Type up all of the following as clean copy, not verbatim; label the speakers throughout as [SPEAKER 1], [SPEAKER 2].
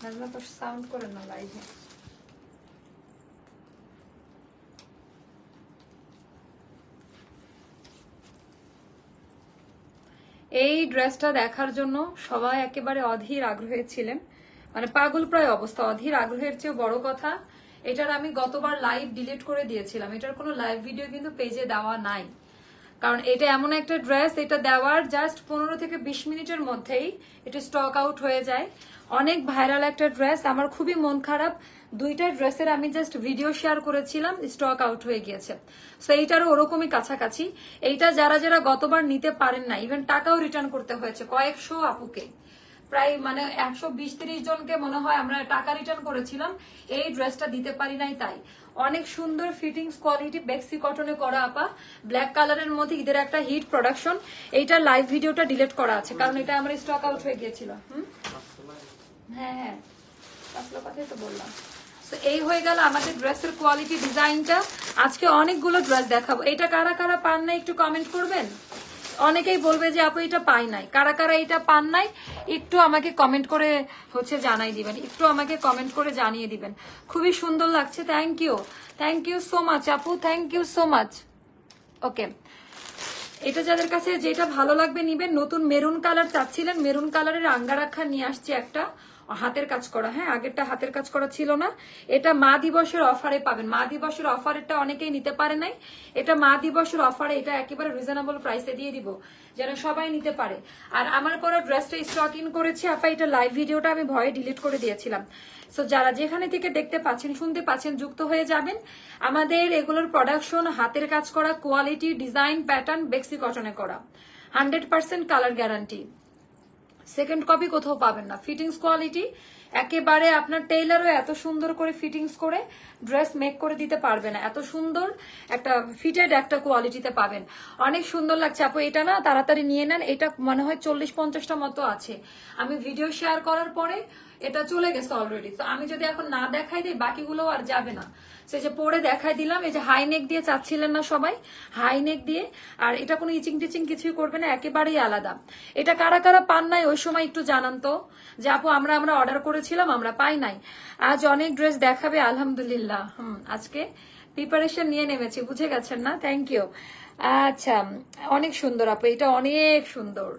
[SPEAKER 1] নাজমা তো সাউন্ড করে না লাইভে। এই ড্রেসটা দেখার জন্য সবাই একেবারে অধীর আগ্রহে ছিলেন, মানে পাগল প্রায় অবস্থা। অধীর আগ্রহের চেয়ে বড় কথা, এটার আমি গতবার লাইভ ডিলিট করে দিয়েছিলাম। এটার কোনো লাইভ ভিডিও কিন্তু পেজে দেওয়া নাই, কারণ এটা এমন একটা ড্রেস, এটা দেওয়ার জাস্ট 15 থেকে 20 মিনিটের মধ্যেই এটা স্টক আউট হয়ে যায়। অনেক ভাইরাল একটা ড্রেস, আমার খুবই মন খারাপ। দুইটা ড্রেসের আমি জাস্ট ভিডিও শেয়ার করেছিলাম, স্টক আউট হয়ে গিয়েছে। সো এইটারও ওরকমই কাছাকাছি। এইটা যারা যারা গতবার নিতে পারেন না, ইভেন টাকাও রিটার্ন করতে হয়েছে কয়েকশো আপুকে, প্রায় মানে 120-30 জনকে মনে হয় আমরা টাকা রিটার্ন করেছিলাম এই ড্রেসটা দিতে পারি নাই। তাই অনেক সুন্দর ফিটিংস কোয়ালিটি, বেক্সি কটনে করা আপা, ব্ল্যাক কালারের মধ্যে ঈদের একটা হিট প্রোডাকশন। এইটা লাইভ ভিডিওটা ডিলিট করা আছে, কারণ এটা আমার স্টক আউট হয়ে গিয়েছিল। হ্যাঁ হ্যাঁ, আসলে কথাই তো বললাম। তো এই হয়ে গেল আমাদের ড্রেসের কোয়ালিটি, ডিজাইনটা। আজকে অনেকগুলো ড্রেস দেখাবো। এটা কারা কারা পান নাই একটু কমেন্ট করবেন। অনেকেই বলবে যে আপু এটা পাই নাই, কারা কারা এটা পান নাই একটু আমাকে কমেন্ট করে জানাই দিবেন, একটু আমাকে কমেন্ট করে জানিয়ে দিবেন। খুবই সুন্দর লাগছে, থ্যাংক ইউ সো মাচ আপু, থ্যাংক ইউ সো মাচ। ওকে, এটা যাদের কাছে যেটা ভালো লাগবে নিবেন। নতুন মেরুন কালার চাচ্ছিলেন, মেরুন কালারের আঙ্গারাক্ষা নিয়ে আসছে একটা হাতের কাজ করা। হ্যাঁ, আগেরটা হাতের কাজ করা ছিল না। এটা মা দিবসের অফারে পাবেন। মা দিবসের অফারটা অনেকেই নিতে পারে নাই, এটা মা দিবসের অফারে, এটা একেবারে রিজনেবল প্রাইসে দিয়ে দিব যেন সবাই নিতে পারে। আর আমার পরা ড্রেসটা স্টক ইন করেছি আপা, এটা লাইভ ভিডিওটা আমি ভয়ে ডিলিট করে দিয়েছিলাম। সো যারা যেখানে থেকে দেখতে পাচ্ছেন শুনতে পাচ্ছেন যুক্ত হয়ে যাবেন। আমাদের এগুলোর প্রোডাকশন হাতের কাজ করা, কোয়ালিটি, ডিজাইন, প্যাটার্ন বেক্সি কটনে করা, 100% কালার গ্যারান্টি। সেকেন্ড কপি কোথাও পাবেন না। ফিটিংস কোয়ালিটি একেবারে আপনার টেইলারও এত সুন্দর করে ফিটিংস করে ড্রেস মেক করে দিতে পারবে না, এত সুন্দর একটা ফিটেড একটা কোয়ালিটিতে পাবেন। অনেক সুন্দর লাগছে আপু, এটা না তাড়াতাড়ি নিয়ে নেন। এটা মনে হয় 40-50টা মতো আছে। আমি ভিডিও শেয়ার করার পরে এটা চলে গেছে অলরেডি। তো আমি যদি এখন না দেখাই দিই বাকিগুলো আর যাবে না। সে যে পরে দেখাই দিলাম। এই যে হাই নেক দিয়ে চাচ্ছিলেন না সবাই, হাই নেক দিয়ে। আর এটা কোনো ইচিং টিচিং কিছুই করবে না, একেবারেই আলাদা। এটা কারা কারা পান নাই ওই সময় একটু জানান তো, যে আপু আমরা অর্ডার করেছিলাম, আমরা পাই নাই। আজ অনেক ড্রেস দেখাবে আলহামদুলিল্লাহ। আজকে প্রিপারেশন নিয়ে নেমেছি, বুঝে গেছেন না? Thank you. আচ্ছা, অনেক সুন্দর আপু, এটা অনেক সুন্দর।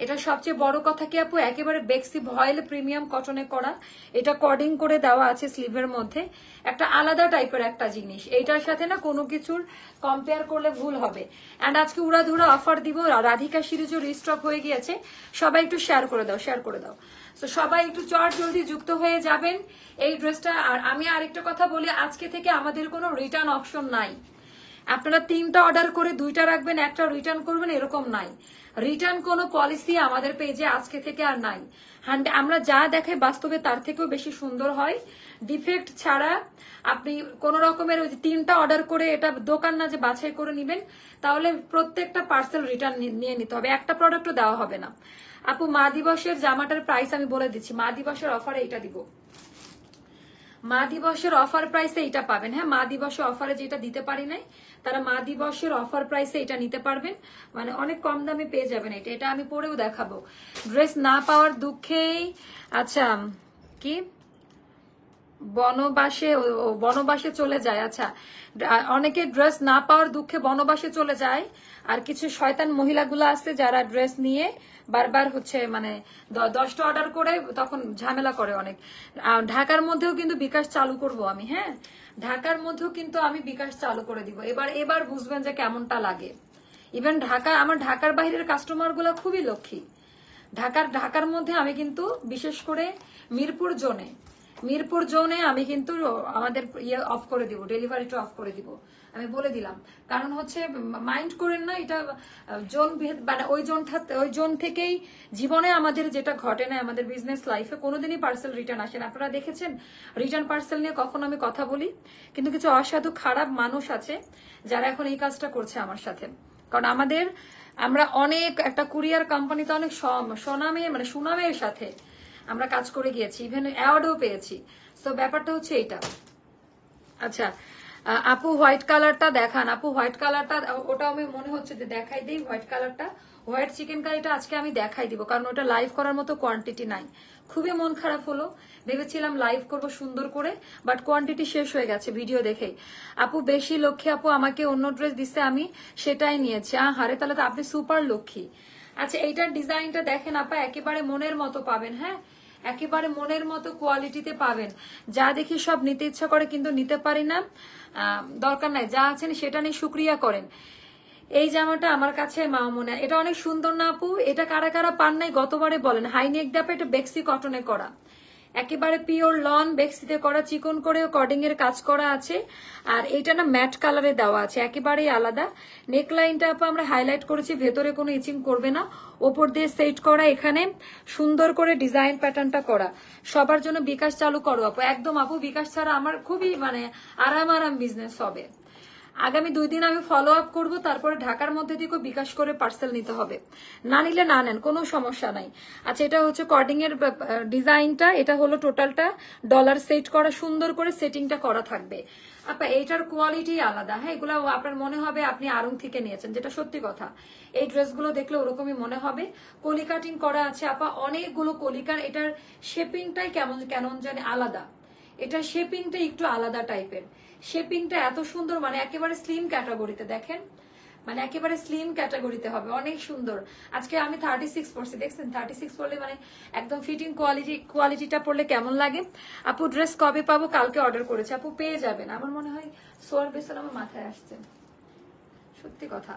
[SPEAKER 1] এটা সবচেয়ে বড় কথা কি আপু, একেবারে বেক্সি ভয়েল প্রিমিয়াম কটনে করা। এটা কর্ডিং করে দেওয়া আছে স্লিভের মধ্যে, একটা আলাদা টাইপের একটা জিনিস। এইটার সাথে না কোনো কিছুর কম্পেয়ার করলে ভুল হবে। এন্ড আজকে উড়াধুরা অফার দিব। রাধিকা সিরিজও রিস্টক হয়ে গিয়েছে। সবাই একটু শেয়ার করে দাও। তো সবাই একটু চট জলদি যুক্ত হয়ে যাবেন এই ড্রেসটা। আর আমি আরেকটা কথা বলি, আজকে থেকে আমাদের কোনো রিটার্ন অপশন নাই। আপনারা 3টা অর্ডার করে 2টা রাখবেন, একটা রিটার্ন করবেন, এরকম নাই। রিটার্ন কোনো পলিসি আমাদের পেজে আজকে থেকে আর নাই। আমরা যা দেখাই বাস্তবে তার থেকেও বেশি সুন্দর হয়, ডিফেক্ট ছাড়া। আপনি কোন রকমের ওই 3টা অর্ডার করে, এটা দোকান না যে বাছাই করে নিবেন, তাহলে প্রত্যেকটা পার্সেল রিটার্ন নিয়ে নিতে হবে, একটা প্রোডাক্টও দেওয়া হবে না। আপু মা দিবসের জামাটার প্রাইস আমি বলে দিচ্ছি, মা দিবসের অফারে এটা দিব। মা দিবসের অফার প্রাইসে এটা পাবেন। হ্যাঁ, মা দিবসের অফারে যেটা দিতে পারি নাই, তারা মা দিবসের অফার প্রাইসে এটা নিতে পারবেন, মানে অনেক কম দামে পেয়ে যাবেন। এটা আমি পরেও দেখাবো। ড্রেস না পাওয়ার দুঃখেই, আচ্ছা কি বনবাসে চলে যায়। আচ্ছা, অনেকে ড্রেস না পাওয়ার দুঃখে বনবাসে চলে যায়। আর কিছু শয়তান মহিলাগুলো আছে যারা ড্রেস নিয়ে বারবার মানে 10টা অর্ডার করে তখন ঝামেলা করে অনেক। ঢাকার মধ্যেও কিন্তু বিকাশ চালু করব আমি। হ্যাঁ, ঢাকার মধ্যেও কিন্তু আমি বিকাশ চালু করে দিব। এবার বুঝবেন যে কেমনটা লাগে। ইভেন আমার ঢাকার বাইরের কাস্টমার গুলা খুবই লক্ষ্মী। ঢাকার মধ্যে আমি কিন্তু বিশেষ করে মিরপুর জোনে আমি কিন্তু আমাদের অফ করে দিব, ডেলিভারিটা অফ করে দিব, আমি বলে দিলাম। কারণ হচ্ছে মাইন্ড করেন না, এটা জোন ভেদ, মানে ওই জোন থেকেই জীবনে আমাদের যেটা ঘটে না, আমাদের বিজনেস লাইফে কোনোদিনই পার্সেল রিটার্ন আসে না। আপনারা দেখেছেন রিটার্ন পার্সেল নিয়ে কখনো আমি কথা বলি, কিন্তু কিছু অসাধু খারাপ মানুষ আছে যারা এখন এই কাজটা করছে আমার সাথে। কারণ আমরা অনেক একটা কুরিয়ার কোম্পানিতে অনেক সুনামের সাথে আমরা কাজ করে গিয়েছি, ইভেন অ্যাওয়ার্ডও পেয়েছি। তো ব্যাপারটা হচ্ছে এইটা। আচ্ছা, আপু হোয়াইট কালারটা দেখান, আপু হোয়াইট কালারটা, ওটা আমি মনে হচ্ছে যে দেখাই দিই হোয়াইট কালারটা। হোয়াইট চিকেন কারিটা আজকে আমি দেখাই দিব, কারণ ওটা লাইভ করার মতো কোয়ান্টিটি নাই। খুবই মন খারাপ হলো, ভেবেছিলাম লাইভ করব সুন্দর করে, বাট কোয়ান্টিটি শেষ হয়ে গেছে ভিডিও দেখেই। আপু বেশি লক্ষ্মী আপু আমাকে অন্য ড্রেস দিচ্ছে, আমি সেটাই নিয়েছি। হারে, তাহলে তো আপনি সুপার লক্ষ্মী। আচ্ছা, এইটার ডিজাইনটা দেখেন আপা, একেবারে মনের মতো পাবেন। হ্যাঁ, একেবারে মনের মতো কোয়ালিটিতে পাবেন। যা দেখি সব নিতে ইচ্ছা করে, কিন্তু নিতে পারি না। দরকার নাই, যা আছেন সেটা নিয়ে শুক্রিয়া করেন। এই জামাটা আমার কাছে মামুনা, এটা অনেক সুন্দর না আপু? এটা কারা কারা পান নাই গতবারে বলেন। হাই নেক ডাপে, এটা বেক্সি কটনে করা, একেবারে পিওর লন বেক্সিতে করা, চিকন করে কর্ডিং এর কাজ করা আছে। আর এটা না ম্যাট কালারে দেওয়া আছে, একেবারেই আলাদা। নেকলাইনটা আপু আমরা হাইলাইট করেছি, ভেতরে কোনো ইচিং করবে না, ওপর দিয়ে সেট করা, এখানে সুন্দর করে ডিজাইন প্যাটার্নটা করা। সবার জন্য বিকাশ চালু করো আপু, একদম আপু বিকাশ ছাড়া আমার খুবই আরাম বিজনেস হবে। আগামী 2 দিন আমি ফলো আপ করবো, তারপরে ঢাকার মধ্যে দিকেও বিকাশ করে পার্সেল নিতে হবে। না নিলে না নেন, কোনো সমস্যা নাই। আচ্ছা, এটা হচ্ছে কর্ডিং এর ডিজাইনটা, এটা হলো টোটালটা ডলার সেট করা, সুন্দর করে সেটিংটা করা থাকবে। আপা এইটার কোয়ালিটি আলাদা। হ্যাঁ, এগুলো আপনার মনে হবে আপনি আড়ং থেকে নিয়েছেন, যেটা সত্যি কথা। এই ড্রেসগুলো দেখলে ওরকমই মনে হবে। কলি কাটিং করা আছে আপা, অনেকগুলো কলিকার। এটার শেপিংটাই কেমন জানি আলাদা, এটার শেপিংটা একটু আলাদা টাইপের। শেপিংটা এত সুন্দর, একেবারে স্লিম ক্যাটাগরিতে দেখেন, একেবারে স্লিম ক্যাটাগরিতে হবে, অনেক সুন্দর। আজকে আমি 36 পরছি, দেখছেন 36 পরলে একদম ফিটিং কোয়ালিটিটা পরলে কেমন লাগে। আপু ড্রেস কবে পাবো? কালকে অর্ডার করেছে আপু, পেয়ে যাবেন। আমার মনে হয় সোয়ার বেসন আমার মাথায় আসছে, সত্যি কথা।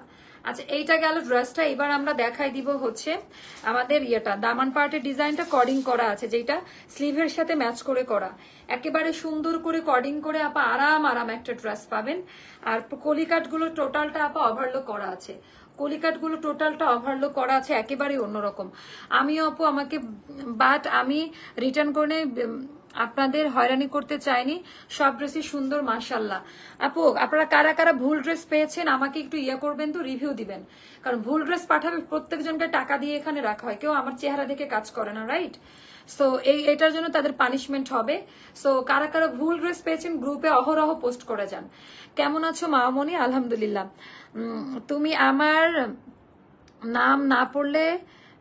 [SPEAKER 1] আচ্ছা, এইটা গেল ড্রেসটা। এবার আমরা দেখাই দিব হচ্ছে আমাদের দামান পার্টের ডিজাইনটা কর্ডিং করা আছে, যেটা স্লিভের সাথে ম্যাচ করে করা, একেবারে সুন্দর করে কর্ডিং করে আপা আরাম একটা ড্রেস পাবেন। আর কলিকাট গুলো টোটালটা আপা ওভারলোক করা আছে, কলিকাট গুলো টোটালটা ওভারলোক করা আছে, একেবারে অন্যরকম। আমিও আপু আমি রিটার্ন করে আপনাদের হয়রানি করতে চাইনি, সব ড্রেসই সুন্দর মাশাল্লাহ। আপু আপনারা কারা কারা ভুল ড্রেস পেয়েছেন আমাকে একটু করবেন তো, রিভিউ দিবেন। কারণ ভুল ড্রেস পাঠাবে, প্রত্যেকজনকে টাকা দিয়ে এখানে রাখা হয়, কেউ আমার চেহারা দেখে কাজ করে না, রাইট? সো এটার জন্য তাদের পানিশমেন্ট হবে। সো কারা কারা ভুল ড্রেস পেয়েছেন গ্রুপে অহরহ পোস্ট করে যান। কেমন আছো মামনি? আলহামদুলিল্লাহ। তুমি আমার নাম না পড়লে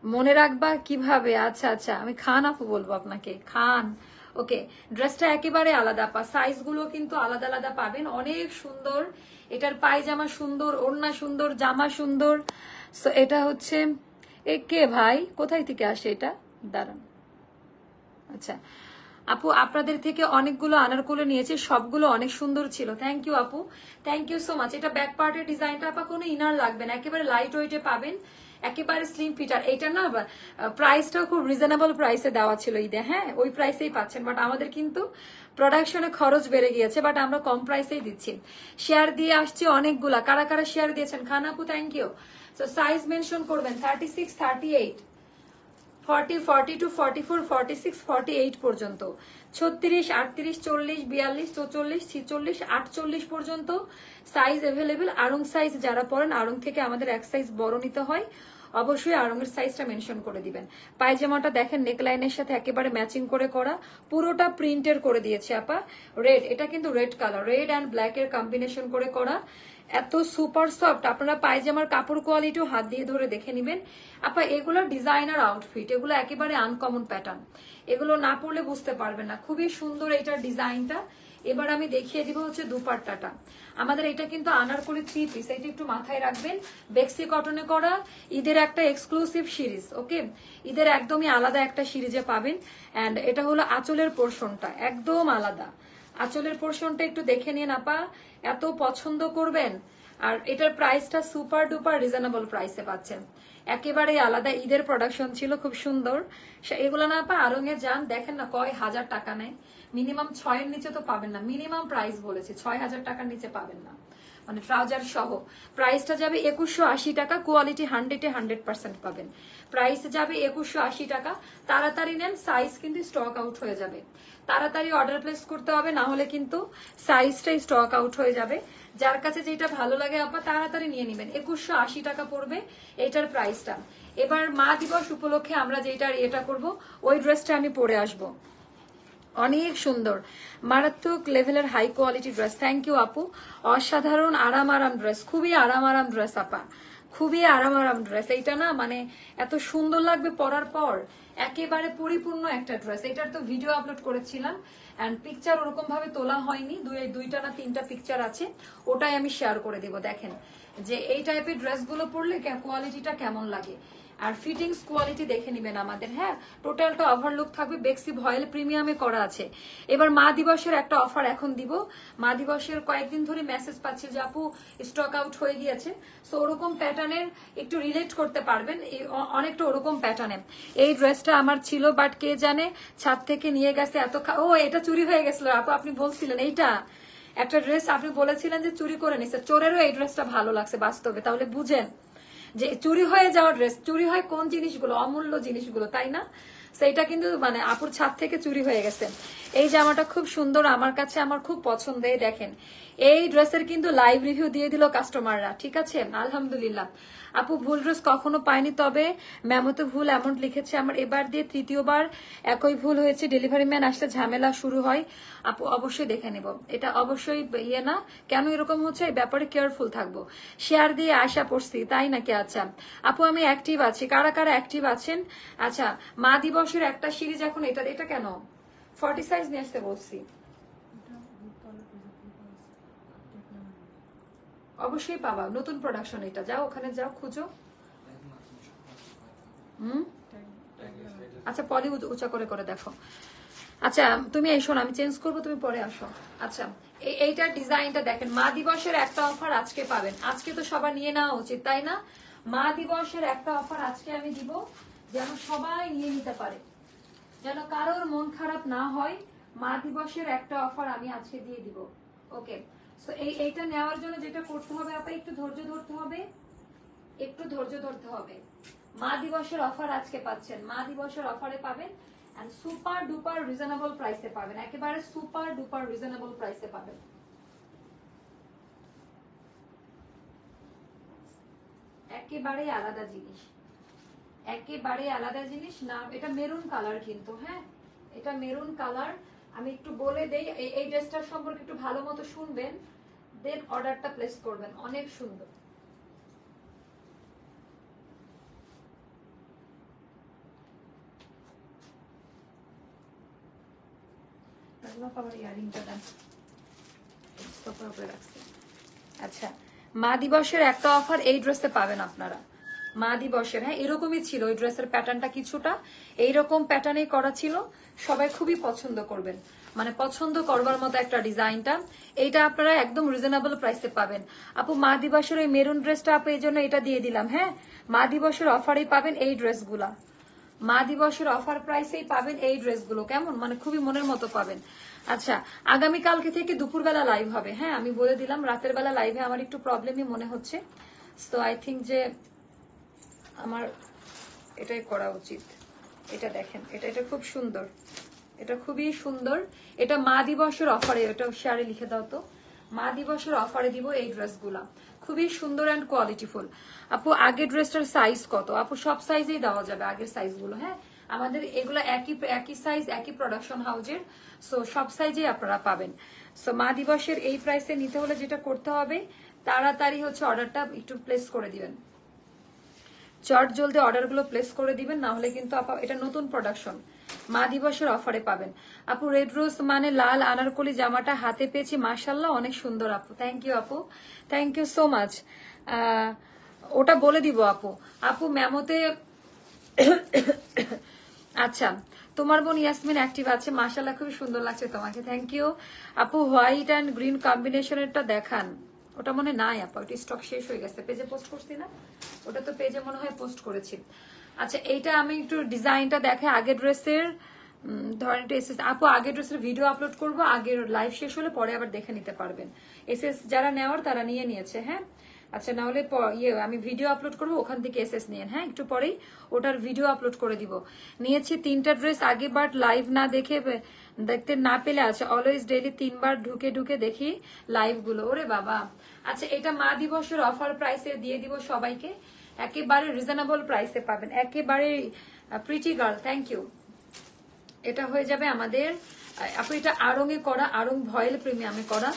[SPEAKER 1] মনে রাখবা কিভাবে? আচ্ছা আচ্ছা, আমি খান আপু বলবো আপনাকে, খান। ওকে, ড্রেসটা একেবারে আলাদা আপা, সাইজ গুলো কিন্তু আলাদা আলাদা পাবেন, অনেক সুন্দর। এটার পায়জামা সুন্দর, ওড়না সুন্দর, জামা সুন্দর। সো এটা হচ্ছে কে ভাই, কোথায় থেকে আসে এটা? দাঁড়ান। আচ্ছা আপু, আপনাদের থেকে অনেকগুলো আনারকলি নিয়েছি, সবগুলো অনেক সুন্দর ছিল। থ্যাংক ইউ আপু, থ্যাংক ইউ সো মাচ। এটা ব্যাক পার্টের ডিজাইনটা আপা, কোনো ইনার লাগবে না, একেবারে লাইট ওয়েটে পাবেন, একেবারে স্লিম ফিটার। এটা না প্রাইসটাও খুব রিজনেবল প্রাইসে দেওয়া ছিল ঈদে, হ্যাঁ ওই প্রাইসেই পাচ্ছেন। বাট আমাদের কিন্তু প্রোডাকশনে খরচ বেড়ে গিয়েছে, বাট আমরা কম প্রাইসেই দিচ্ছি। শেয়ার দিয়ে আসছি অনেকগুলা, কারা কারা শেয়ার দিয়েছেন? খান আপু thank you. So size mention করবেন 36, 38, 40, 42, 44, 46, 48 পর্যন্ত, 36, 38, 40, 42, 44, 46, 48 পর্যন্ত সাইজ অ্যাভেলেবেল। আড়ং সাইজ যারা পরেন, আড়ং থেকে আমাদের এক সাইজ বড় নিতে হয়, অবশ্যই আড়ংয়ের সাইজটা মেনশন করে দিবেন। পায়জামাটা দেখেন নেকলাইনের সাথে একেবারে ম্যাচিং করে করা, পুরোটা প্রিন্টের করে দিয়েছে আপা। রেড, এটা কিন্তু red colour, red and black এর কম্বিনেশন করে করা, এত সুপার সফট। আপনারা পায়জামার কাপড় কোয়ালিটিও হাত দিয়ে ধরে দেখে নিবেন আপা। এগুলো ডিজাইনার আউটফিট, এগুলো একেবারে আনকমন প্যাটার্ন, এগুলো না পরলে বুঝতে পারবেন না। খুবই সুন্দর এইটার ডিজাইনটা। এবার আমি দেখিয়ে দিব হচ্ছে দুপাট্টাটা। আমাদের এটা কিন্তু আনারকলি 3 পিস, এটা একটু মাথায় রাখবেন। বেক্সি কটনে করা, ঈদের একটা এক্সক্লুসিভ সিরিজ। ওকে, ঈদের একদমই আলাদা একটা সিরিজে পাবেন। এন্ড এটা হলো আঁচলের পোর্শনটা, একদম আলাদা। আঁচলের পোর্শনটা একটু দেখে নিন আপা, এত পছন্দ করবেন। আর এটার প্রাইসটা সুপার ডুপার রিজনেবল প্রাইসে পাচ্ছেন, একেবারে আলাদা। ঈদের প্রোডাকশন ছিল, খুব সুন্দর। এগুলো না আপা আড়ংয়ে যান, দেখেন না কয় হাজার টাকা নেয়, মিনিমাম 6 এর নিচে তো পাবেন না। মিনিমাম প্রাইস বলেছে 6,000 টাকার নিচে পাবেন না, ট্রাউজার সহ। প্রাইসটা যাবে 2180 টাকা, কোয়ালিটি 100% পাবেন। প্রাইস যাবে 2180 টাকা। তাড়াতাড়ি নেন, সাইজ কিন্তু স্টক আউট হয়ে যাবে। তাড়াতাড়ি অর্ডার প্লেস করতে হবে, না হলে কিন্তু সাইজটাই স্টক আউট হয়ে যাবে। যার কাছে যেটা ভালো লাগে আপা তাড়াতাড়ি নিয়ে নেবেন। 2180 টাকা পড়বে এটার প্রাইসটা। এবার মা দিবস উপলক্ষে আমরা যেটা এটা করব, ওই ড্রেসটা আমি পরে আসবো। অনেক সুন্দর, মারাত্মক লেভেলের high quality dress. Thank you আপু, অসাধারণ আরাম ড্রেস, খুবই আরাম ড্রেস আপা, খুবই আরাম ড্রেস। এইটা না মানে এত সুন্দর লাগবে পরার পর, একেবারে পরিপূর্ণ একটা ড্রেস। এটার তো ভিডিও আপলোড করেছিলাম এন্ড পিকচার ওরকম ভাবে তোলা হয়নি, দুইটা না তিনটা পিকচার আছে, ওটাই আমি শেয়ার করে দিব। দেখেন যে এই টাইপের ড্রেসগুলো পরলে কোয়ালিটিটা কেমন লাগে, আর ফিটিংস কোয়ালিটি দেখে নিবেন আমাদের। হ্যাঁ, টোটালটা ওভারলুক থাকবে, বেক্সি ভয়েল প্রিমিয়ামে করা আছে। এবার মা দিবসের একটা অফার এখন দিব। মা দিবসের কয়েকদিন ধরে মেসেজ পাচ্ছি যে আপু স্টক আউট হয়ে গিয়েছে, সো ওরকম প্যাটার্নের একটু রিলেট করতে পারবেন, অনেকটা ওরকম প্যাটার্নে। এই ড্রেসটা আমার ছিল, বাট কে জানে ছাদ থেকে নিয়ে গেছে এত ও এটা চুরি হয়ে গেছিল আপু, আপনি বলছিলেন এইটা একটা ড্রেস আপনি বলেছিলেন যে চুরি করে নিছে, চোরেরও এই ড্রেসটা ভালো লাগছে বাস্তবে। তাহলে বুঝেন যে চুরি হয়ে যাওয়া ড্রেস, চুরি হয় কোন জিনিসগুলো, অমূল্য জিনিসগুলো, তাই না? সেইটা কিন্তু মানে আপুর ছাদ থেকে চুরি হয়ে গেছে। এই জামাটা খুব সুন্দর, আমার কাছে আমার খুব পছন্দ। এই দেখেন এই ড্রেসের কিন্তু লাইভ রিভিউ দিয়ে দিল কাস্টমাররা, ঠিক আছে, আলহামদুলিল্লাহ। আপু ভুল ড্রেস কখনো পাইনি, তবে মেমোতে ভুল অ্যামাউন্ট লিখেছে আমার, এবার দিয়ে তৃতীয়বার একই ভুল হয়েছে, ডেলিভারি ম্যান আসলে ঝামেলা শুরু হয়। আপু অবশ্যই দেখে নেব, এটা অবশ্যই ইয়ে না, কেন এরকম হচ্ছে এই ব্যাপারে কেয়ারফুল থাকবো। শেয়ার দিয়ে আশা পড়ছি, তাই নাকি? আচ্ছা আপু আমি অ্যাক্টিভ আছি, কারা কারা অ্যাক্টিভ আছেন? আচ্ছা মা দিবসের একটা সিরিজ এখন, এটা কেন 40 সাইজ নিয়ে আসতে বলছি? অবশ্যই পাবা, নতুন প্রোডাকশন এটা, যাও ওখানে যাও খুঁজো। আচ্ছা পরে উঁচা করে করে দেখো। আচ্ছা তুমি এসো না, আমি চেঞ্জ করবো, তুমি পরে আসো। আচ্ছা এইটার ডিজাইনটা দেখেন, মা দিবসের একটা অফার আজকে পাবেন, আজকে তো সবার নিয়ে নেওয়া উচিত তাই না? মা দিবসের একটা অফার আজকে আমি দিব, যেন সবাই নিয়ে নিতে পারে, যেন কারোর মন খারাপ না হয়। মা দিবসের একটা অফার আমি আজকে দিয়ে দিব। ওকে, সো এইটা নেওয়ার জন্য যেটা করতে হবে আপা, একটু ধৈর্য ধরতে হবে, একটু ধৈর্য ধরতে হবে। মা দিবসের অফার আজকে পাচ্ছেন, মা দিবসের অফারে পাবেন এন্ড সুপার ডুপার রিজনেবল প্রাইসে পাবেন, একেবারে সুপার ডুপার রিজনেবল প্রাইসে পাবেন। একেবারে আলাদা জিনিস, একেবারে আলাদা জিনিস না। এটা মেরুন কালার কিন্তু, হ্যাঁ এটা মেরুন কালার। আমি একটু বলে দেই, এই ড্রেসটার সম্পর্কে একটু ভালো মতো শুনবেন, দেন অর্ডারটা প্লেস করবেন। অনেক সুন্দর, আচ্ছা মা দিবসের একটা অফার এই ড্রেসে পাবেন আপনারা, মা দিবসের। হ্যাঁ এরকমই ছিল, ওই ড্রেসের প্যাটার্নটা কিছুটা এইরকম প্যাটার্নেই করা ছিল, সবাই খুবই পছন্দ করবেন, মানে পছন্দ করবার মতো একটা ডিজাইনটা। এইটা আপনারা একদম রিজনেবল প্রাইসে পাবেন। আপু মা দিবসের ওই মেরুন ড্রেসটা আপু এই জন্য এটা দিয়ে দিলাম। হ্যাঁ মা দিবসের অফারেই পাবেন এই ড্রেসগুলা, মা দিবসের অফার প্রাইসেই পাবেন এই ড্রেসগুলো, কেমন মানে খুবই মনের মতো পাবেন। আচ্ছা আগামীকালকে থেকে দুপুরবেলা লাইভ হবে, হ্যাঁ আমি বলে দিলাম, রাতের বেলা লাইভে আমার একটু প্রবলেমই মনে হচ্ছে, তো আই থিঙ্ক যে আমার এটাই করা উচিত। এটা দেখেন, এটা খুব সুন্দর, এটা খুবই সুন্দর। এটা মা দিবসের অফারে, এটা শেয়ারে লিখে দাও তো, মা দিবসের অফারে দিব এই ড্রেসগুলা, খুবই সুন্দর অ্যান্ড কোয়ালিটিফুল। আপু আগের ড্রেসটার সাইজ কত? আপু সব সাইজেই দেওয়া যাবে আগের সাইজগুলো, হ্যাঁ আমাদের এগুলো একই সাইজ, একই প্রোডাকশন হাউজের, সো সব সাইজেই আপনারা পাবেন। সো মা দিবসের এই প্রাইসে নিতে হলে যেটা করতে হবে, তাড়াতাড়ি হচ্ছে অর্ডারটা একটু প্লেস করে দিবেন, চট জলদি অর্ডারগুলো প্লেস করে দিবেন, না হলে কিন্তু আপা এটা নতুন প্রোডাকশন, মা দিবসের অফারে পাবেন। আপু রেড রোজ মানে লাল আনারকলি জামাটা হাতে পেয়েছি, মাশাআল্লাহ অনেক সুন্দর আপু, থ্যাংক ইউ আপু, থ্যাংক ইউ সো মাচ। ওটা বলে দিব আপু। আপু মেমোতে আচ্ছা তোমার বোন ইয়াসমিন অ্যাক্টিভ আছে, মাশাআল্লাহ খুবই সুন্দর লাগছে তোমাকে, থ্যাংক ইউ আপু। হোয়াইট অ্যান্ড গ্রিন কম্বিনেশনেরটা দেখান, ওটা মনে নাই আপা, ওটা স্টক শেষ হয়ে গেছে, পেজে পোস্ট করছি না, ওটা তো পেজে মনে হয় পোস্ট করেছি। আচ্ছা এইটা আমি একটু ডিজাইনটা দেখে, আগের ড্রেসের ধরেন একটু এসএস আপু, আগের ড্রেসের ভিডিও আপলোড করবো, আগের লাইভ শেষ হলে পরে আবার দেখে নিতে পারবেন, এসএস যারা নেওয়ার তারা নিয়ে নিয়েছে। হ্যাঁ আচ্ছা না হলে আমি ভিডিও আপলোড করবো, ওখান থেকে এসএস নিয়ে, হ্যাঁ একটু পরেই ওটার ভিডিও আপলোড করে দিব। নিয়েছি 3টা ড্রেস আগে, বাট লাইভ না দেখে দেখতে না পেলে আছে, অলওয়েজ ডেইলি 3বার ঢুকে ঢুকে দেখি লাইভ গুলো, ওরে বাবা। আচ্ছা এটা মা দিবসের অফার প্রাইসে দিয়ে দিব সবাইকে, একেবারে রিজনেবল প্রাইসে পাবেন, একেবারে প্রিটি গার্ল, থ্যাংক ইউ। এটা হয়ে যাবে আমাদের আপু এটা আড়ং এ করা, আড়ং ভয়েল প্রিমিয়ামে করা।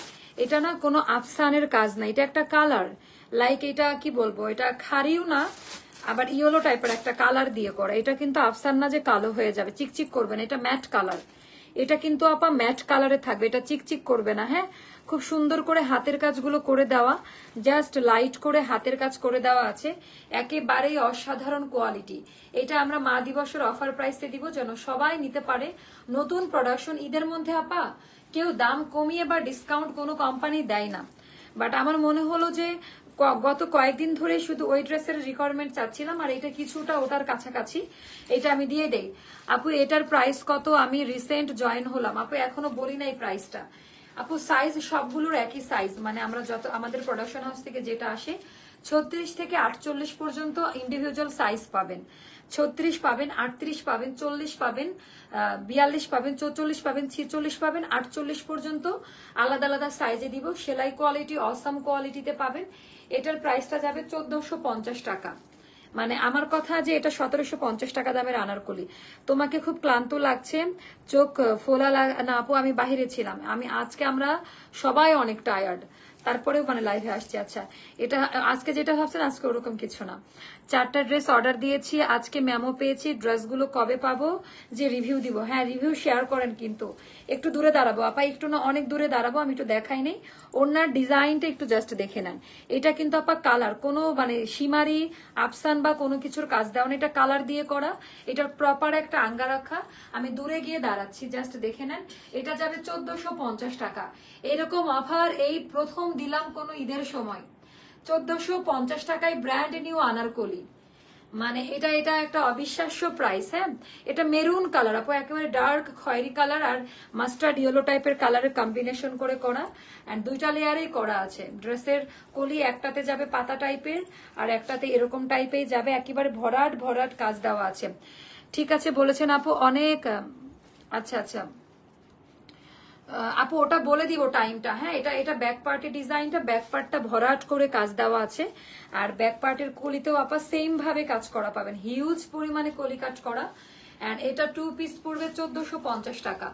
[SPEAKER 1] এটা না কোনো আফসানের কাজ না, এটা একটা কালার, লাইক এটা কি বলবো, এটা খারিও না আবার ইয়েলো টাইপের একটা কালার দিয়ে করা। এটা কিন্তু আফসান না যে কালো হয়ে যাবে, চিকচিক করবে না, এটা ম্যাট কালার। এটা কিন্তু আপা ম্যাট কালারে থাকবে, এটা চিকচিক করবে না। হ্যাঁ, খুব সুন্দর করে হাতের কাজগুলো করে দেওয়া, জাস্ট লাইট করে হাতের কাজ করে দেওয়া আছে, একেবারেই অসাধারণ কোয়ালিটি। এটা আমরা মা দিবসের অফার প্রাইসে দিব যেন সবাই নিতে পারে। নতুন প্রোডাকশন, ঈদের মধ্যে আপা কেউ দাম কমিয়ে বা ডিসকাউন্ট কোনো কোম্পানি দেয় না, বাট আমার মনে হলো যে গত কয়েকদিন ধরে শুধু ওই ড্রেসের রিকোয়ারমেন্ট চাচ্ছিলাম, আর এটা কিছুটা ওটার কাছাকাছি, এটা আমি দিয়ে দেই। আপু এটার প্রাইস কত? আমি রিসেন্ট জয়েন হলাম আপু, এখনো বলি নাই প্রাইসটা। আপু সাইজ সবগুলোর একই সাইজ, মানে আমরা যত আমাদের প্রোডাকশন হাউস থেকে যেটা আসে 36 থেকে 48 পর্যন্ত ইন্ডিভিজুয়াল সাইজ পাবেন। 36 পাবেন, 38 পাবেন, 40 পাবেন, 42 পাবেন, 44 পাবেন, 46 পাবেন, 48 পর্যন্ত আলাদা আলাদা সাইজে দিব। সেলাই কোয়ালিটি অসাম কোয়ালিটিতে পাবেন। এটার প্রাইসটা যাবে 1450 টাকা। মানে আমার কথা যে এটা 1750 টাকা দামের আনারকলি। তোমাকে খুব ক্লান্ত লাগছে, চোখ ফোলা না আপু, আমি বাহিরে ছিলাম, আজকে আমরা সবাই অনেক টায়ার্ড, তারপরেও মানে লাইভে আসছি। আচ্ছা, এটা আজকে যেটা ভাবছেন আজকে ওরকম কিছু না। 4টা ড্রেস অর্ডার দিয়েছি, আজকে মেমো পেয়েছি, ড্রেসগুলো কবে পাবো যে রিভিউ দিব? হ্যাঁ, রিভিউ শেয়ার করেন, কিন্তু একটু দূরে দাঁড়াবো আপা, একটু না অনেক দূরে দাঁড়াবো, আমি একটু দেখাই নেই। ওনার ডিজাইনটা একটু জাস্ট দেখে নেন। এটা কিন্তু আপা কালার, কোনো মানে সীমারি আফসান বা কোনো কিছুর কাজ দেওয়া না, এটা কালার দিয়ে করা, এটার প্রপার একটা আঙ্গা রাখা। আমি দূরে গিয়ে দাঁড়াচ্ছি, জাস্ট দেখে নেন। এটা যাবে 1450 টাকা। এরকম অফার এই প্রথম দিলাম কোন ঈদের সময়। 1450 টাকায় ব্র্যান্ড নিউ আনারকলি, মানে এটা এটা একটা অবিশ্বাস্য প্রাইস। হ্যাঁ, এটা মেরুন কালার আপু, একেবারে ডার্ক খয়েরি কালার আর মাস্টার্ড ইয়েলো টাইপের কালারের কম্বিনেশন করে করা, এন্ড দুইটা লেয়ারেই করা আছে। ড্রেসের কলি একটাতে যাবে পাতা টাইপের আর একটাতে এরকম টাইপেই যাবে, একেবারে ভরাট ভরাট কাজ দেওয়া আছে। ঠিক আছে বলেছেন আপু, অনেক। আচ্ছা আচ্ছা আপু ওটা বলে দিব টাইমটা। হ্যাঁ, এটা এটা ব্যাক পার্টের ডিজাইনটা, ব্যাক পার্টটা ভরাট করে কাজ দেওয়া আছে, আর ব্যাক পার্টের কলিতেও আপা সেম ভাবে কাজ করা পাবেন, হিউজ পরিমাণে কলি কাজ করা। এন্ড এটা 2 পিস পড়বে 1450 টাকা।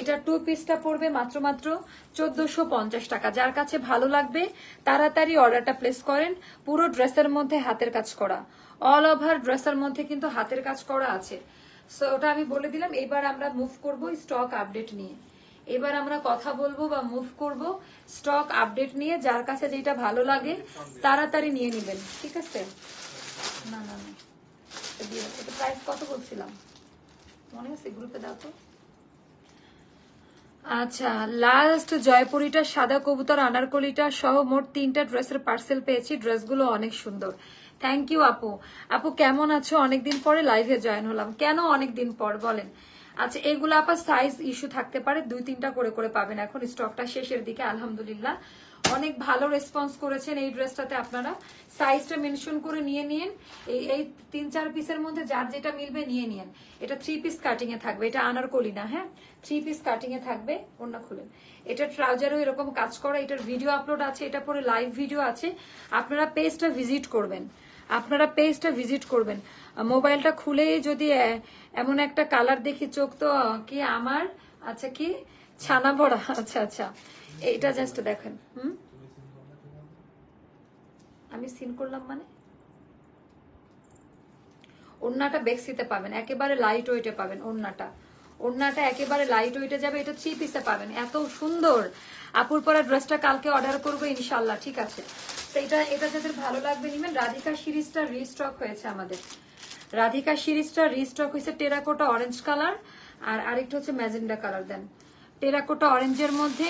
[SPEAKER 1] এটা 2 পিসটা পড়বে মাত্র মাত্র 1450 টাকা। যার কাছে ভালো লাগবে তাড়াতাড়ি অর্ডারটা প্লেস করেন। পুরো ড্রেসের মধ্যে হাতের কাজ করা, অল ওভার ড্রেসের মধ্যে কিন্তু হাতের কাজ করা আছে। সো ওটা আমি বলে দিলাম। এবার আমরা মুভ করব স্টক আপডেট নিয়ে, এবার আমরা কথা বলবো বা মুভ করব স্টক আপডেট নিয়ে। যার কাছে যেটা ভালো লাগে তাড়াতাড়ি নিয়ে নেবেন, ঠিক আছে? না না না, এটা প্রাইস কত বলছিলাম মনে আছে? গ্রুপে দাও তো। আচ্ছা, লাস্ট জয়পুরিটা সাদা কবুতর আনারকলিটা সহ মোট 3টা ড্রেসের পার্সেল পেয়েছি। ড্রেসগুলো অনেক সুন্দর। থ্যাংক ইউ আপু। আপু কেমন আছো? অনেকদিন পরে লাইভে জয়েন হলাম। কেন অনেকদিন পর বলেন? আচ্ছা, এগুলো আপা সাইজ ইস্যু থাকতে পারে, 2-3টা করে করে পাবেন। এখন স্টকটা শেষের দিকে, আলহামদুলিল্লাহ অনেক ভালো রেসপন্স করেছেন এই ড্রেসটাতে। আপনারা সাইজটা মেনশন করে নিয়ে নিন। এই 3-4 পিসের মধ্যে যার যেটা মিলবে নিয়ে নিন। এটা 3 পিস কাটিং এ থাকবে, এটা আনারকলি না। হ্যাঁ, 3 পিস কাটিং এ থাকবে। ওড়না খুলেন। এটা ট্রাউজারও এরকম কাজ করা, এটার ভিডিও আপলোড আছে, এটা পরে লাইভ ভিডিও আছে। আপনারা পেজটা ভিজিট করবেন, আপনারা পেজটা ভিজিট করবেন। মোবাইলটা খুলেই যদি এমন একটা কালার দেখি, চোখ তো কি আমার, আচ্ছা কি ছানা ভরা। আচ্ছা আচ্ছা, এটা জাস্ট দেখেন। আমি সিন করলাম মানে ওড়নাটা বেক্সিতে পাবেন, একেবারে লাইট ওয়েটে পাবেন। ওড়নাটা একেবারে লাইট ওয়েটে যাবে। এটা 3 পিসে পাবেন। এত সুন্দর আপুর পরা ড্রেসটা কালকে অর্ডার করবো ইনশাল্লাহ, ঠিক আছে? তো এটা যাদের ভালো লাগবে নিবেন। রাধিকা সিরিজটা রিস্টক হয়েছে আমাদের, রাধিকা সিরিজটা রিস্টক হয়েছে। টেরাকোটা অরেঞ্জ কালার আর আরেকটা হচ্ছে ম্যাজেন্ডা কালার। দেন টেরাকোটা অরেঞ্জের মধ্যে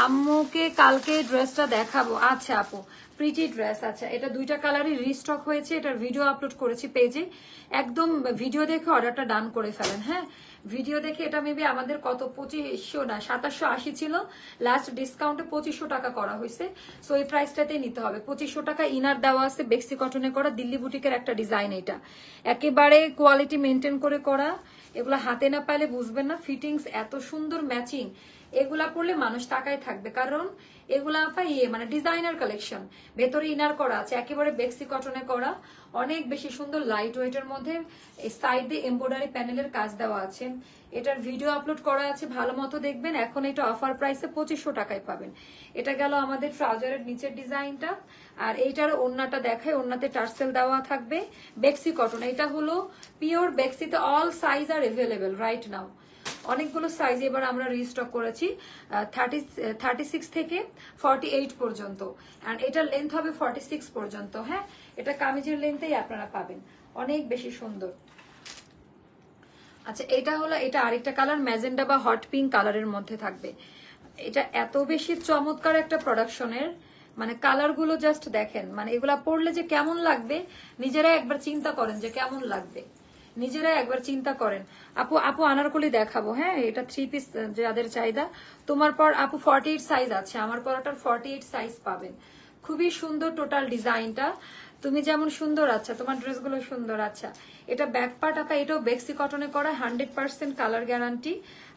[SPEAKER 1] আম্মুকে কালকে ড্রেসটা দেখাবো। আচ্ছা আপু, প্রিটি ড্রেস। আচ্ছা, এটা 2টা কালারই রিস্টক হয়েছে। এটার ভিডিও আপলোড করেছি পেজে। একদম ভিডিও দেখে অর্ডারটা ডান করে ফেলেন। হ্যাঁ, ভিডিও দেখে। এটা মেবি আমাদের কত 2500 না 2780 ছিল, লাস্ট ডিসকাউন্টে 2500 টাকা করা হয়েছে। সো এই প্রাইসটাতেই নিতে হবে। 2500 টাকা ইনার দেওয়া আছে, বেক্সি কটনে করা, দিল্লি বুটিকের একটা ডিজাইন। এটা একেবারে কোয়ালিটি মেনটেন করে করা। এগুলো হাতে না পাইলে বুঝবেন না। ফিটিংস এত সুন্দর, ম্যাচিং। এগুলা পরলে মানুষ তাকায় থাকবে, কারণ এগুলা আপা মানে ডিজাইনার কালেকশন, ভেতরে ইনার করা আছে, একেবারে বেক্সি কটনে করা, অনেক বেশি সুন্দর লাইট ওয়েটের মধ্যে। সাইডে এমব্রয়ডারি প্যানেলের কাজ দেওয়া আছে। এটার ভিডিও আপলোড করা আছে, ভালো মতো দেখবেন। এখন এটা অফার প্রাইসে 2500 টাকায় পাবেন। এটা গেল আমাদের ট্রাউজারের নিচের ডিজাইনটা। আর এইটার ওড়নাটা দেখায়, ওড়নাতে টার্সেল দেওয়া থাকবে, বেক্সি কটন। এটা হলো পিওর বেক্সিতে, অল সাইজ আর এভেলেবেল রাইট নাও। অনেকগুলো সাইজ এবার আমরা রিস্টক করেছি, 36 থেকে 48 পর্যন্ত। আর এটার লেন্থ হবে 46 পর্যন্ত। হ্যাঁ, এটা কামিজের লেন্থেই আপনারা পাবেন, অনেক বেশি সুন্দর। আচ্ছা, এটা হলো, এটা আরেকটা কালার ম্যাজেন্ডা বা হট পিঙ্ক কালারের মধ্যে থাকবে। এটা এত বেশি চমৎকার একটা প্রোডাকশনের, মানে কালার গুলো জাস্ট দেখেন, মানে এগুলা পরলে যে কেমন লাগবে নিজেরাই একবার চিন্তা করেন যে কেমন লাগবে, নিজেরাই একবার চিন্তা করেন। আপু আপু আনারকলি দেখাবো। হ্যাঁ, এটা 3 পিস যাদের চাহিদা। তোমার পর আপু 48 সাইজ আছে, আমার পরাটার 48 সাইজ পাবেন। খুবই সুন্দর টোটাল ডিজাইনটা, তুমি যেমন সুন্দর, আচ্ছা তোমার ড্রেসগুলো সুন্দর। আচ্ছা, এটা ব্যাক পার্ট আপা, এটাও বেক্সি কটনে করা, 100% কালার গ্যারান্টি।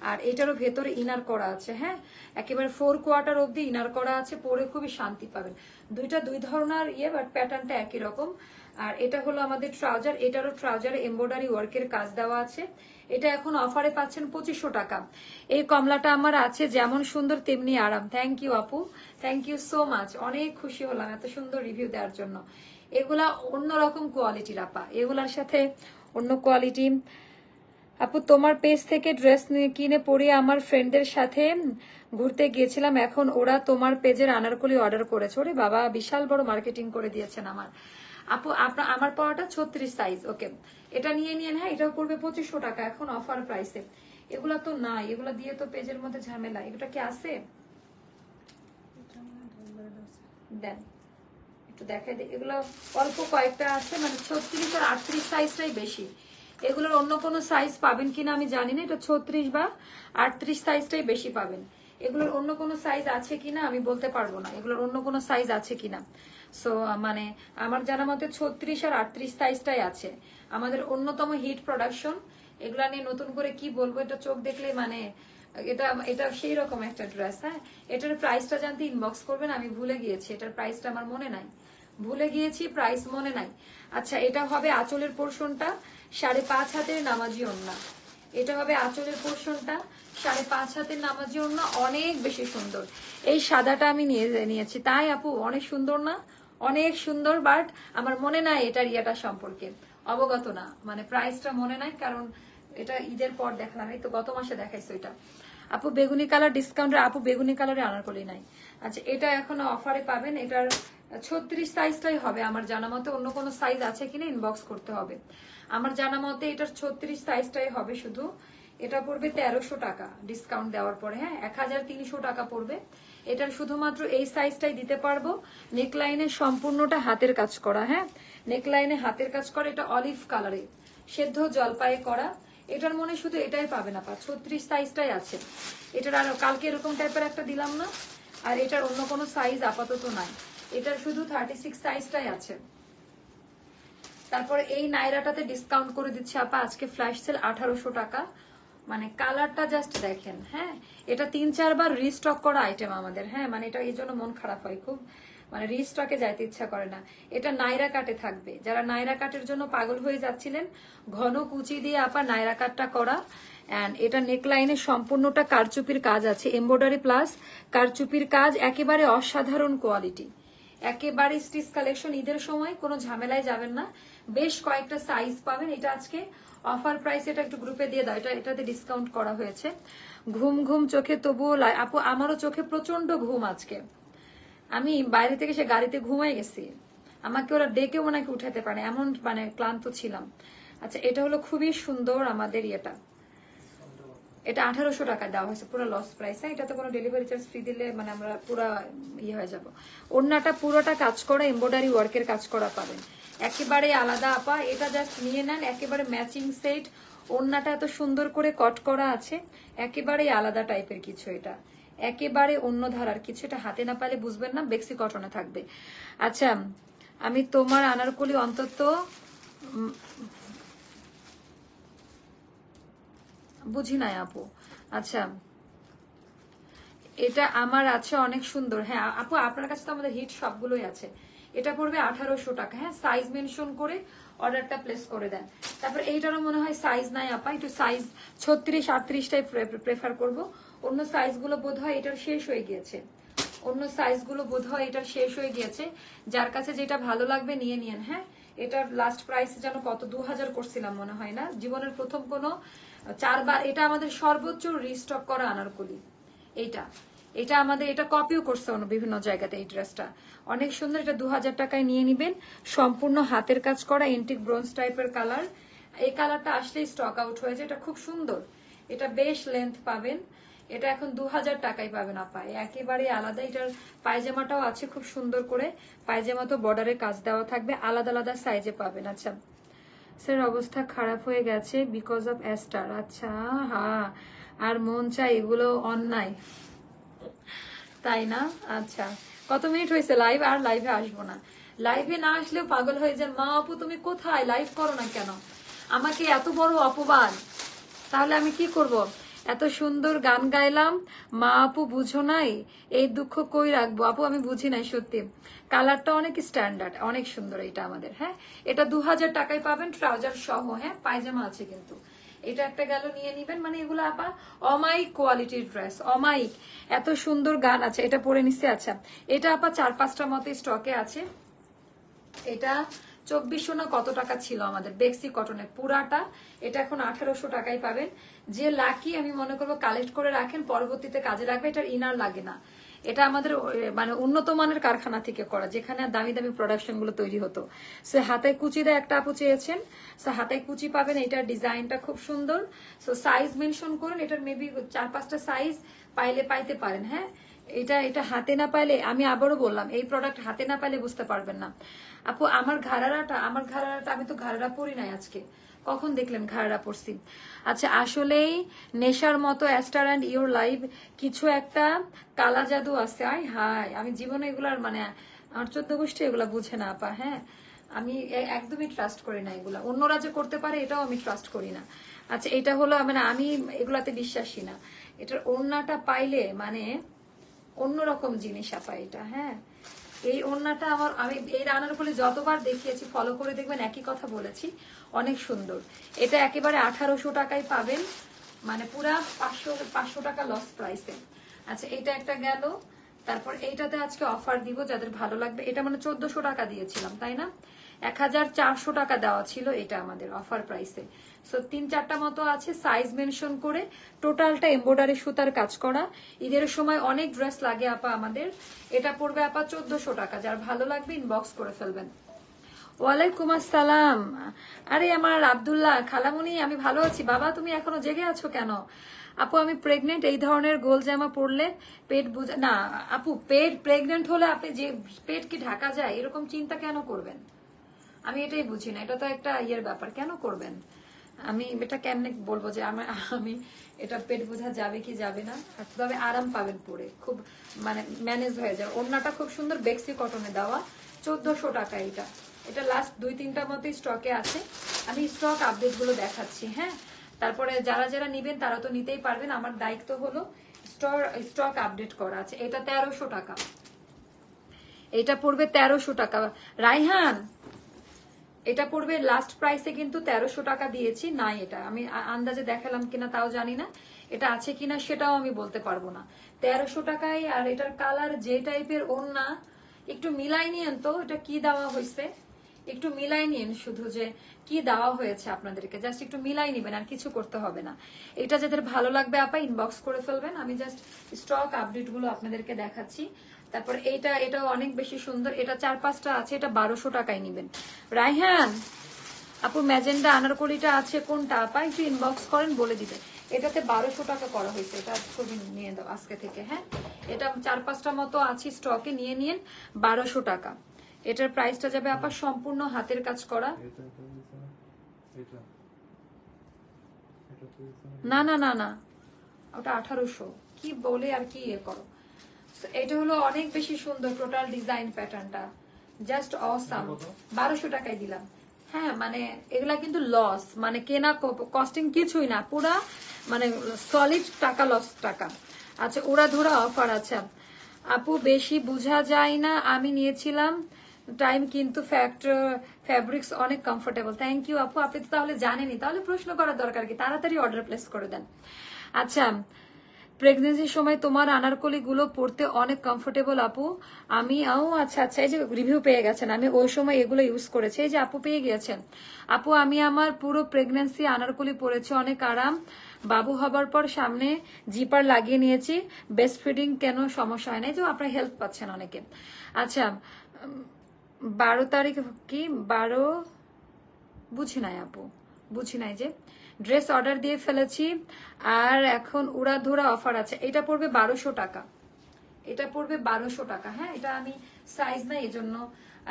[SPEAKER 1] আর এটারও ভেতরে ইনার করা আছে। হ্যাঁ, একেবারে 4 কোয়ার্টার অব্দি ইনার করা আছে, পরে খুবই শান্তি পাবেন। দুইটা দুই ধরনের বাট প্যাটার্নটা একই রকম। আর এটা হলো আমাদের ট্রাউজার, এটারও ট্রাউজারে এমব্রয়ডারি ওয়ার্কের কাজ দেওয়া আছে। এটা এখন অফারে পাচ্ছেন 2500 টাকা। এই কমলাটা আমার আছে, যেমন সুন্দর তেমনি আরাম। থ্যাংক ইউ আপু, থ্যাংক ইউ সো মাচ, অনেক খুশি হলাম এত সুন্দর রিভিউ দেওয়ার জন্য। এগুলা অন্যরকম কোয়ালিটির আপা, এগুলার সাথে অন্য কোয়ালিটি। আপু তোমার পেজ থেকে ড্রেস কিনে পরিয়ে আমার ফ্রেন্ডদের সাথে ঘুরতে গিয়েছিলাম, এখন ওরা তোমার পেজের আনারকলি অর্ডার করেছে। ওরে বাবা, বিশাল বড় মার্কেটিং করে দিয়েছেন আমার আপু। আমার পরাটা 36 সাইজ। ওকে, এটা নিয়ে নিয়ে। হ্যাঁ, এটাও পড়বে 2500 টাকা এখন অফার প্রাইসে। এগুলা তো নাই, এগুলা দিয়ে তো পেজের মধ্যে ঝামেলা। এগুলা কি আছে? দেন একটু দেখাই দিই। এগুলো অল্প কয়েকটা আছে, মানে 36 আর 38 সাইজটাই বেশি। এগুলোর অন্য কোনো সাইজ পাবেন কিনা আমি জানি না, এটা 36 বা 38 সাইজটাই বেশি পাবেন। এগুলোর অন্য কোনো সাইজ আছে কিনা আমি বলতে পারবো না, এগুলোর অন্য কোনো সাইজ আছে কিনা। সো মানে আমার জানা মতে 36 আর 38 সাইজটাই আছে। আমাদের অন্যতম হিট প্রোডাকশন, এগুলা নিয়ে নতুন করে কি বলবো, এটা চোখ দেখলে মানে এটা এটা সেই রকম একটা ড্রেস। হ্যাঁ, এটার প্রাইসটা জানতে ইনবক্স করবেন, আমি ভুলে গিয়েছি, এটার প্রাইসটা আমার মনে নাই, ভুলে গিয়েছি, প্রাইস মনে নাই। আচ্ছা, এটা হবে আঁচলের পোর্শনটা, 5.5 হাতের নামাজি ওড়না। এটা হবে আঁচলের পোর্শনটা, 5.5 হাতের নামাজি ওড়না, অনেক বেশি সুন্দর। এই সাদাটা আমি নিয়েছি, তাই আপু অনেক সুন্দর না? অনেক সুন্দর, বাট আমার মনে নাই এটার ইয়াটা সম্পর্কে, অবগত না, মানে প্রাইসটা মনে নাই, কারণ এটা ঈদের পর দেখলাম, এই তো গত মাসে দেখাইছো এটা। আপু বেগুনি কালার ডিসকাউন্টে, আপু বেগুনি কালারে আনারকলি নাই। আচ্ছা, এটা এখন অফারে পাবেন, এটার 36 সাইজটাই হবে আমার জানা মতে, অন্য কোনো সাইজ আছে কিনা ইনবক্স করতে হবে। আমার জানা মতে এটার 36 সাইজটাই হবে শুধু। এটা পড়বে 1300 টাকা ডিসকাউন্ট দেওয়ার পরে। হ্যাঁ, 1300 টাকা পড়বে। এটার শুধুমাত্র এই সাইজটাই দিতে পারবো। নেকলাইনে সম্পূর্ণটা হাতের কাজ করা। হ্যাঁ, নেকলাইনে হাতের কাজ করা, এটা অলিভ কালারে সেদ্ধ জলপায়ে করা। এটার মনে শুধু এটাই পাবে না পা, 36 সাইজটাই আছে। এটার আর কালকে এরকম টাইপের একটা দিলাম না, আর এটার অন্য কোনো সাইজ আপাতত নাই, এটার শুধু 36 সাইজটাই আছে। তারপরে এই নাইরাটাতে ডিসকাউন্ট করে দিচ্ছে আপা আজকে ফ্ল্যাশ সেল 1800 টাকা। মানে কালারটা জাস্ট দেখেন। হ্যাঁ, এটা 3-4 বার রিস্টক করা আইটেম আমাদের। হ্যাঁ, মানে এটা এই জন্য মন খারাপ হয় খুব, মানে রিস্টকে যাইতে ইচ্ছা করে না। এটা নাইরা কাটে থাকবে, যারা নাইরা কাটের জন্য পাগল হয়ে যাচ্ছিলেন, ঘন কুচি দিয়ে আপা নাইরা কাটটা করা। এন্ড এটা নেকলাইনে সম্পূর্ণটা কারচুপির কাজ আছে, এমব্রয়ডারি প্লাস কারচুপির কাজ, একেবারে অসাধারণ কোয়ালিটি, একেবারে স্টিচ কালেকশন। ঈদের সময় কোনো ঝামেলায় যাবেন না, বেশ কয়েকটা সাইজ পাবেন। এটা আজকে অফার প্রাইস, এটা একটু গ্রুপে দিয়ে দাও, এটাতে ডিসকাউন্ট করা হয়েছে। ঘুম ঘুম চোখে তবুও আপু আমারও চোখে প্রচন্ড ঘুম আজকে, আমি বাইরে থেকে সে গাড়িতে ঘুমাই গেছি, আমাকে ওরা ডেকেও নাকি উঠাতে পারে, এমন মানে ক্লান্ত ছিলাম। আচ্ছা, এটা হলো খুবই সুন্দর আমাদের ইয়েটা, এটা 1800 টাকা দেওয়া হয়েছে, পুরো লস প্রাইস। হ্যাঁ, এটাতে কোনো ডেলিভারি চার্জ ফ্রি দিলে মানে আমরা পুরো ইয়ে হয়ে যাব। ওড়নাটা পুরোটা কাজ করা, এমব্রয়ডারি ওয়ার্কের কাজ করা পাবেন, একেবারে আলাদা আপা। এটা জাস্ট নিয়ে নেন, একেবারে ম্যাচিং সেট। ওড়নাটা এত সুন্দর করে কট করা আছে, একেবারে আলাদা টাইপের কিছু, এটা একেবারে অন্য ধারার কিছু। এটা হাতে না পালে বুঝবেন না, বেক্সি কটনে থাকবে। আচ্ছা, আমি তোমার আনারকলি অন্তত বুঝি নাই আপু। আচ্ছা, এটা আমার আছে অনেক সুন্দর। হ্যাঁ আপু, আপনার কাছে তো আমাদের হিট সবগুলোই আছে। এটা পড়বে 1800 টাকা। হ্যাঁ, সাইজ মেনশন করে অর্ডারটা প্লেস করে দেন। তারপর এইটারও মনে হয় সাইজ নাই আপা, একটু সাইজ 36-38টাই প্রেফার করব। অন্য সাইজগুলো বোধ হয় এটার শেষ হয়ে গিয়েছে, অন্য সাইজগুলো বোধ হয় এটার শেষ হয়ে গিয়েছে। যার কাছে যেটা ভালো লাগবে নিয়ে নিন। হ্যাঁ, এটার লাস্ট প্রাইস যেন কত 2000 করছিলাম মনে হয় না, জীবনের প্রথম কোনো 4বার। এটা আমাদের সর্বোচ্চ রিস্টক করা আনারকলি। এইটা এটা আমাদের, এটা কপিও করছে অন্য বিভিন্ন জায়গাতে। এই ড্রেসটা অনেক সুন্দর, এটা 2000 টাকায় নিয়ে নিবেন। সম্পূর্ণ হাতের কাজ করা এন্টিক ব্রোঞ্জ টাইপের কালার। এই কালারটা আসলেই স্টক আউট হয়ে যায়। এটা খুব সুন্দর, এটা বেশ লেন্থ পাবেন। এটা এখন 2000 টাকায় পাবেন আপা, একেবারে আলাদা। এটার পায়জামাটাও আছে খুব সুন্দর করে, পায়জামা তো বর্ডারে কাজ দেওয়া থাকবে, আলাদা আলাদা সাইজে পাবেন। আচ্ছা স্যার, অবস্থা খারাপ হয়ে গেছে বিকজ অফ অ্যাস্টার। আচ্ছা হ্যাঁ, আর মন চাই এগুলো অন্যায়, তাই না? আচ্ছা, কত মিনিট হয়েছে লাইভ? আর লাইভে আসবো না। লাইভে না আসলেও পাগল হয়ে যান, মা আপু তুমি কোথায়, লাইভ করো না কেন? আমাকে এত বড় অপবাদ, তাহলে আমি কি করব? এত সুন্দর গান গাইলাম, মা আপু বুঝো নাই, এই দুঃখ কই রাখবো? আপু আমি বুঝি নাই সত্যি। কালারটা অনেক স্ট্যান্ডার্ড, অনেক সুন্দর এটা আমাদের। হ্যাঁ, এটা 2000 টাকায় পাবেন ট্রাউজার সহ। হ্যাঁ, পায়জামা আছে কিন্তু। এটা একটা গেল, নিয়ে নিবেন। মানে এগুলো আপা অমাইক কোয়ালিটির ড্রেস, অমাইক। এত সুন্দর গান আছে, এটা পরে নিচ্ছে। আচ্ছা, এটা আপা 4-5টা মতো স্টকে আছে। এটা 2400 না কত টাকা ছিল আমাদের, বেক্সি কটনের পুরাটা। এটা এখন 1800 টাকায় পাবেন। যে লাকি আমি মনে করবো কালেক্ট করে রাখেন, পরবর্তীতে কাজে লাগবে। এটার ইনার লাগে না। এটা আমাদের মানে উন্নত মানের কারখানা থেকে করা, যেখানে দামি দামি প্রোডাকশন গুলো তৈরি হতো। সো হাতায় কুচি দেয়, একটা আপু চেয়েছেন, সো হাতায় কুচি পাবেন। এটার ডিজাইনটা খুব সুন্দর। সো সাইজ মেনশন করুন, এটার মেবি 4-5টা সাইজ পাইতে পারেন। হ্যাঁ, এটা হাতে না পাইলে, আমি আবারও বললাম, এই প্রোডাক্ট হাতে না পাইলে বুঝতে পারবেন না। আপু আমার ঘাড়ারাটা আমি তো ঘাড়ারা পরি নাই আজকে, কখন দেখলেন ঘাড়ারা পরছি? আচ্ছা, আসলেই নেশার মতো অ্যাস্টার অ্যান্ড ইউর লাইভ কিছু একটা কালা জাদু আছে। আয় হায়, আমি জীবনে এগুলার মানে আমার 14 গোষ্ঠী এগুলা বুঝে না আপা। হ্যাঁ, আমি একদমই ট্রাস্ট করি না এগুলা, অন্যরা যে করতে পারে এটাও আমি ট্রাস্ট করি না। আচ্ছা, এটা হলো মানে আমি এগুলাতে বিশ্বাসী না। এটার ওড়নাটা পাইলে মানে অন্যরকম জিনিস আপা এটা। হ্যাঁ, এই ওড়নাটা আমি এই আনারকলি যতবার দেখিয়েছি, ফলো করে দেখবেন একই কথা বলেছি, অনেক সুন্দর। এটা একেবারে 1800 টাকায় পাবেন, মানে পুরা 500 টাকা লস প্রাইসে। আচ্ছা, এটা একটা গেল। তারপর এইটাতে আজকে অফার দিব, যাদের ভালো লাগবে। এটা মানে 1400 টাকা দিয়েছিলাম তাই না, 1400 টাকা দেওয়া ছিল এটা আমাদের অফার প্রাইসে। সো 3-4টা মতো আছে, সাইজ মেনশন করে। টোটালটা এমব্রয়ডারি সুতার কাজ করা। ঈদের সময় অনেক ড্রেস লাগে আপা আমাদের। এটা পড়বে আপা 1400 টাকা, যার ভালো লাগবে ইনবক্স করে ফেলবেন। ওয়ালাইকুম আসসালাম। আরে আমার আব্দুল্লাহ খালামুনি, আমি ভালো আছি বাবা, তুমি এখনো জেগে আছো কেন? আপু আমি প্রেগনেন্ট, এই ধরনের গোল জামা পরলে পেট বুঝা না। আপু পেট প্রেগনেন্ট হলে আপনি যে পেট কি ঢাকা যায়, এরকম চিন্তা কেন করবেন? আমি এটাই বুঝি না, এটা তো একটা ইয়ের ব্যাপার, কেন করবেন? আমি এটা কেমনে বলবো যে আমি এটা পেট বোঝা যাবে কি যাবে না। তবে আরাম পাবেন পরে, খুব মানে ম্যানেজ হয়ে যাবে। ওড়নাটা খুব সুন্দর, বেক্সি কটনে দেওয়া, 1400 টাকা এটা। এটা লাস্ট 2-3টা মতো স্টকে আছে, আমি স্টক আপডেট গুলো দেখাচ্ছি। হ্যাঁ, তারপরে যারা যারা নিবেন তারা তো নিতেই পারবেন, আমার দায়িত্ব হলো স্টক আপডেট করা আছে। এটা 1300 টাকা, এটা পড়বে 1300 টাকা। রাইহান, এটা পড়বে লাস্ট প্রাইসে কিন্তু 1300 টাকা দিয়েছি। নাই, এটা আমি আন্দাজে দেখালাম কিনা তাও জানি না, এটা আছে কিনা সেটাও আমি বলতে পারবো না। 1300 টাকায়। আর এটার কালার যে টাইপের ওড়না, একটু মিলাই নিয়েন তো, এটা কি দেওয়া হয়েছে একটু মিলাই নিন, শুধু যে কি দেওয়া হয়েছে আপনাদেরকে, জাস্ট একটু মিলাই নিবেন, আর কিছু করতে হবে না। এটা যাদের ভালো লাগবে আপা ইনবক্স করে ফেলবেন, আমি জাস্ট স্টক আপডেট গুলো আপনাদেরকে দেখাচ্ছি। তারপর এটাও অনেক বেশি সুন্দর, এটা 4-5টা আছে, এটা 1200 টাকায় নিবেন। রাইহান আপু ম্যাজেন্ডা আনারকলিটা আছে কোনটা আপা, একটু ইনবক্স করেন, বলে দিবে। এটাতে 1200 টাকা করা হয়েছে, এটা ছবি নিয়ে দাও আজকে থেকে। হ্যাঁ, এটা 4-5টা মতো আছে স্টকে, নিয়ে নিন। 1200 টাকা এটার প্রাইসটা যাবে আপা, সম্পূর্ণ হাতের কাজ করা। না না না না, ওটা 1800, কি বলে আর কি ইয়ে করো। এটা হলো অনেক বেশি সুন্দর, টোটাল ডিজাইন প্যাটার্নটা জাস্ট অসাম। 1200 টাকায় দিলাম। হ্যাঁ, মানে এগুলা কিন্তু লস, মানে কেনা কস্টিং কিছুই না, পুরা মানে সলিড টাকা লস টাকা। আচ্ছা উড়াধুরা অফার। আচ্ছা আপু বেশি বোঝা যায় না, আমি নিয়েছিলাম টাইম কিন্তু ফ্যাব্রিক্স অনেক কমফোর্টেবল। থ্যাংক ইউ আপু, আপনি তো তাহলে জানেনই, তাহলে প্রশ্ন করার দরকার কি, তাড়াতাড়ি অর্ডার প্লেস করে দেন। আচ্ছা প্রেগনেন্সির সময় তোমার আনারকলি গুলো পরতে অনেক কমফোর্টেবল আপু। আমি আচ্ছা আচ্ছা, এই যে রিভিউ পেয়ে গেছেন, আমি ওই সময় এগুলো ইউজ করেছি, এই যে আপু পেয়ে গিয়েছেন। আপু আমি আমার পুরো প্রেগনেন্সি আনারকলি পরেছি, অনেক আরাম। বাবু হবার পর সামনে জিপার লাগিয়ে নিয়েছি, বেস্ট ফিডিং কেন সমস্যা হয় না, এই যে আপনার হেল্প পাচ্ছেন অনেকে। আচ্ছা 12 তারিখ কি 12 বুঝি নাই আপু, বুঝি নাই। যে ড্রেস অর্ডার দিয়ে ফেলেছি আর এখন উড়াধুরা অফার আছে, এটা পড়বে 1200 টাকা, এটা পড়বে 1200 টাকা। হ্যাঁ এটা আমি সাইজ নাই এজন্য।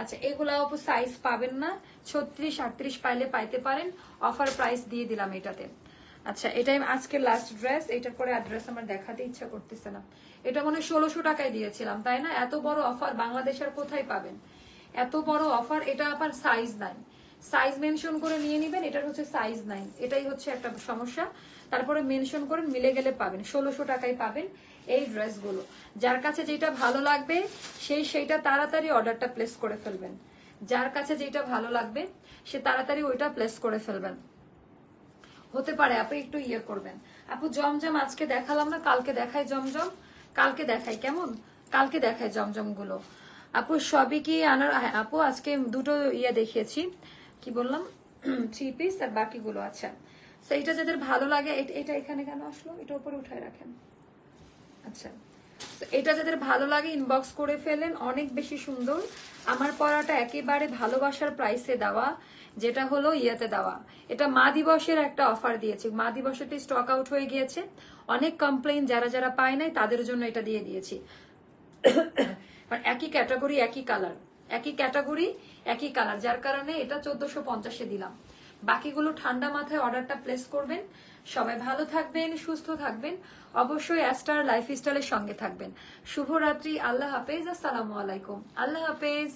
[SPEAKER 1] আচ্ছা এগুলা আপু সাইজ পাবেন না, 36 38 পাইলে পাইতে পারেন, অফার প্রাইস দিয়ে দিলাম এটাতে। আচ্ছা এটাই আজকে লাস্ট ড্রেস, এটার পরে অ্যাড্রেস আমার দেখাতে ইচ্ছা করতেছে না। এটা মনে হয় 1600 টাকায় দিয়েছিলাম তাই না? এত বড় অফার বাংলাদেশের কোথায় পাবেন এত বড় অফার? এটা আপনার সাইজ নাই, সাইজ মেনশন করে নিয়ে নিবেন, এটার হচ্ছে সাইজ নাই, এটাই হচ্ছে একটা সমস্যা। তারপরে মেনশন করেন, মিলে গেলে পাবেন, 1600 টাকায় পাবেন এই ড্রেসগুলো। যার কাছে যেটা ভালো লাগবে সেইটা তাড়াতাড়ি অর্ডারটা প্লেস করে ফেলবেন, যার কাছে যেটা ভালো লাগবে সে তাড়াতাড়ি ওইটা প্লেস করে ফেলবেন। হতে পারে আপনি একটু ইয়ে করবেন। আপু জমজম আজকে দেখালাম না, কালকে দেখাই জমজম, কালকে দেখাই কেমন, কালকে দেখাই জমজম গুলো। আপু সবই কি আনার, আপু আজকে দুটো ইয়ে দেখিয়েছি, কি বললাম 3 পিস আর বাকিগুলো। আচ্ছা সেইটা যাদের ভালো লাগে, এটা এখানে কেন আসলো, এটা উপরে উঠায় রাখেন। আচ্ছা এটা যাদের ভালো লাগে ইনবক্স করে ফেলেন, অনেক বেশি সুন্দর। আমার পরাটা একেবারে ভালোবাসার প্রাইসে দেওয়া, যেটা হলো ইয়েতে দেওয়া। এটা মা দিবসের একটা অফার দিয়েছি, মা দিবসেতে স্টক আউট হয়ে গিয়েছে, অনেক কমপ্লেইন, যারা যারা পায় নাই তাদের জন্য এটা দিয়ে দিয়েছি। একই ক্যাটাগরি একই কালার, একই ক্যাটাগরি একই কালার, যার কারণে এটা 1450-এ দিলাম। বাকিগুলো ঠান্ডা মাথায় অর্ডারটা প্লেস করবেন। সবাই ভালো থাকবেন, সুস্থ থাকবেন, অবশ্যই অ্যাস্টার লাইফস্টাইলের সঙ্গে থাকবেন। শুভরাত্রি, আল্লাহ হাফেজ, আসসালামু আলাইকুম, আল্লাহ হাফেজ।